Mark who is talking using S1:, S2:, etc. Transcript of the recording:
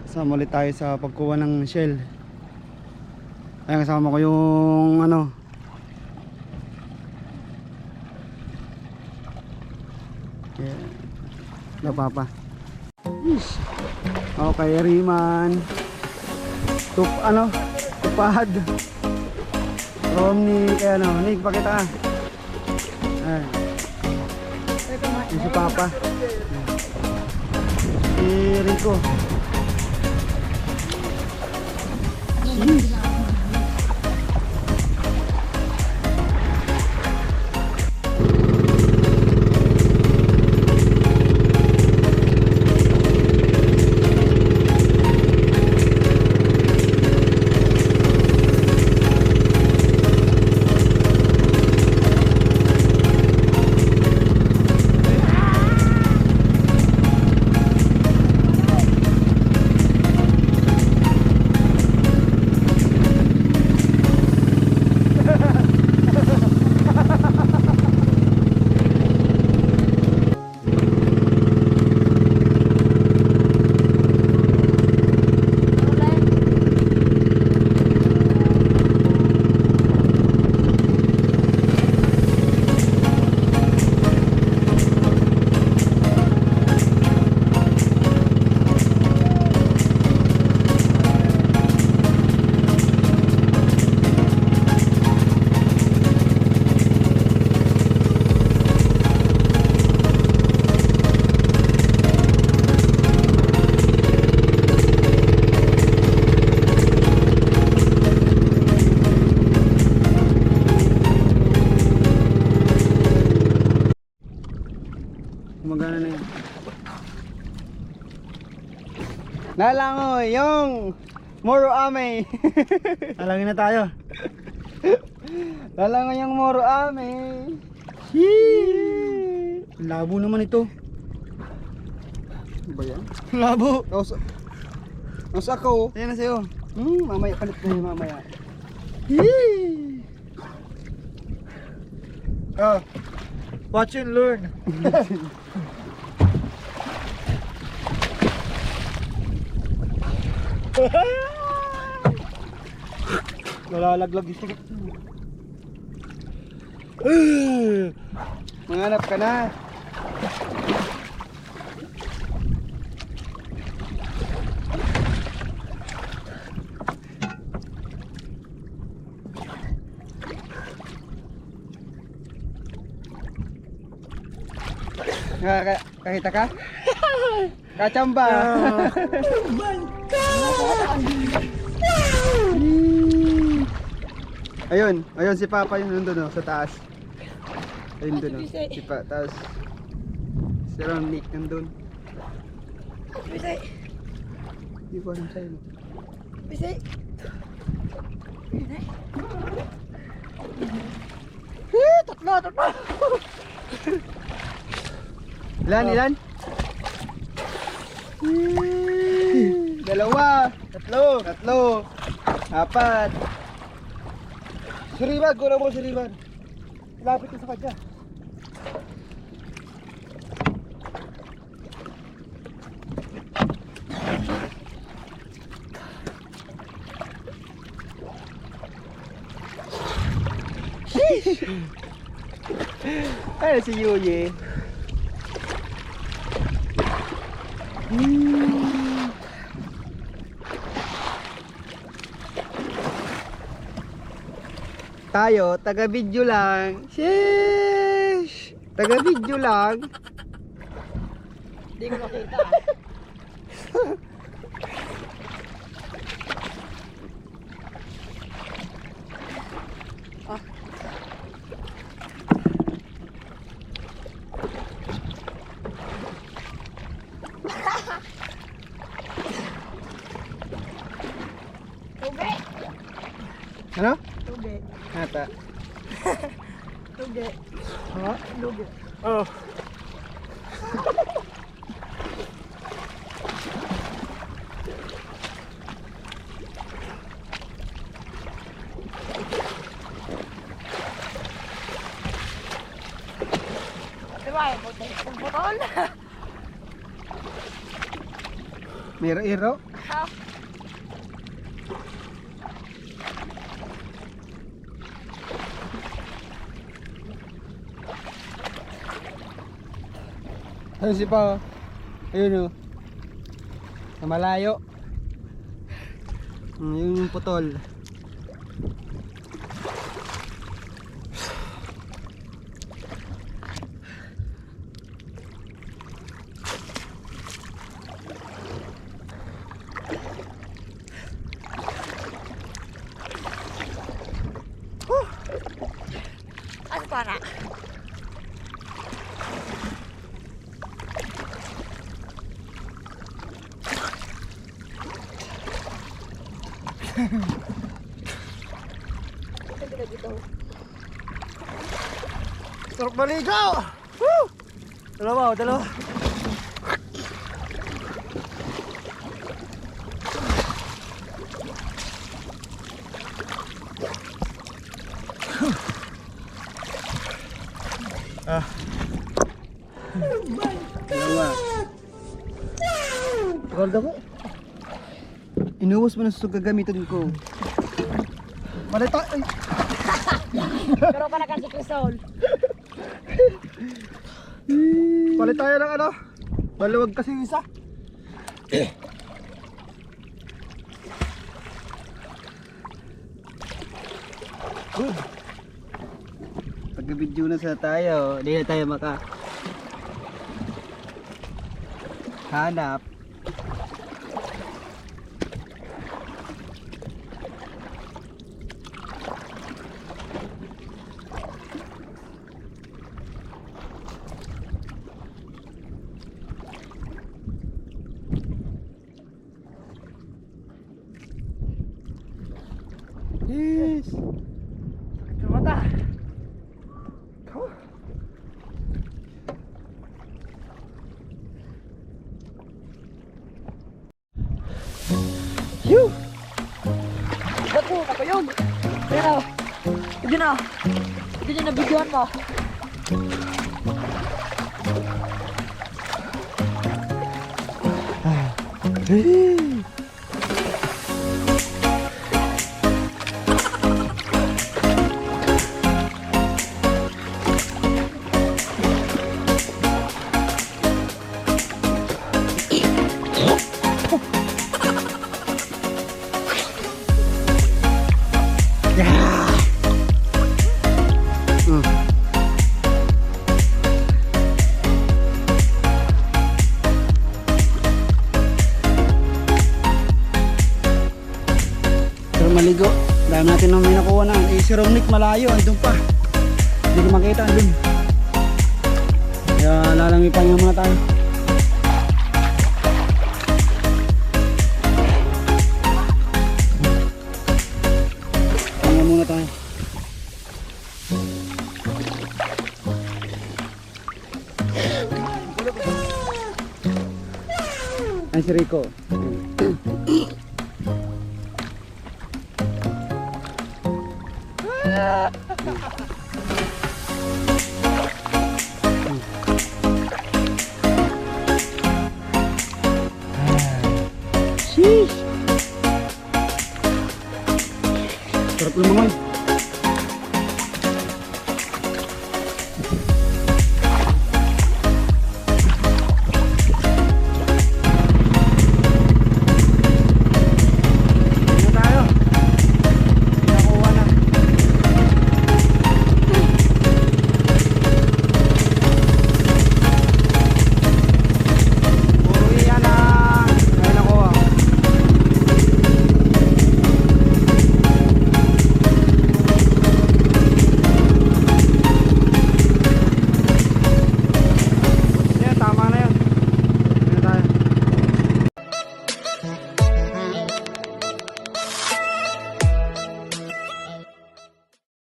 S1: Sama ulit tayo sa pagkuha ng shell. Ayan, kasama ko yung ano, yeah, papa. Okay, Riman. Tupad. Nick, ano, Nick, pakita ka. Ayan. Yung si Papa. Si Rico. Jeez. Gumagana na yun. Nalangoy yung Moro Ame. Alangin na tayo. Nalangoy yung Moro Ame. Sheesh. Labo naman ito. Ano ba yan? Labo. Nasa ako. Ayan na sa'yo. Mamaya palit na yun mamaya. Yee.
S2: Watch and learn.
S1: Nalalaglag yung sigat. Manganap ka na. Kahita ka? Kachamba. Ayun si Papa yun nandun sa taas. Ayun dun si Papa, taas. Si Nick nandun. Hindi ko alam sa'yo.
S2: Tatlo.
S1: Ilan? Dalawa. Tatlo. Apat.
S2: Siriban, gura mo siriban. Lapit ka sa kanya.
S1: Ano si Yuye? Tayo, taga-video lang. Sheesh! Taga-video lang.
S2: Hindi ko makita.
S1: Ano?
S2: Lugi.
S1: Ata.
S2: Lugi.
S1: Ha?
S2: Lugi.
S1: Oh.
S2: Diba, puti. Putol.
S1: May iro.
S2: Ha?
S1: Ayun si Pa. Ayun o. Sa malayo. Yun yung putol.
S2: Ano pa na?
S1: Sarap maligo! Woo! Dalawa, dalawa. Ah. Dalawa. Gold ako. Inuwas mo na sa gagamitin ko. Malita. Ay.
S2: Pero ka na kasi Crisol.
S1: Palit tayo ng ano? Maluwag kasi yung isa. Good. Pag-video na sa tayo, hindi na tayo hanap. Yes.
S2: Mata.
S1: Phew.
S2: Bato, ako yun. Pero, hindi na. Hindi na nabidyoan mo.
S1: Hey. Maligo. Dahil natin nang may nakuha na. Eh, si Romnick malayo. Andun pa. Hindi ko makita. Andun. Kaya lalamipan nga muna tayo. Pahinga muna tayo. Ay, si Rico. Sheesh. Sarap lumangoy.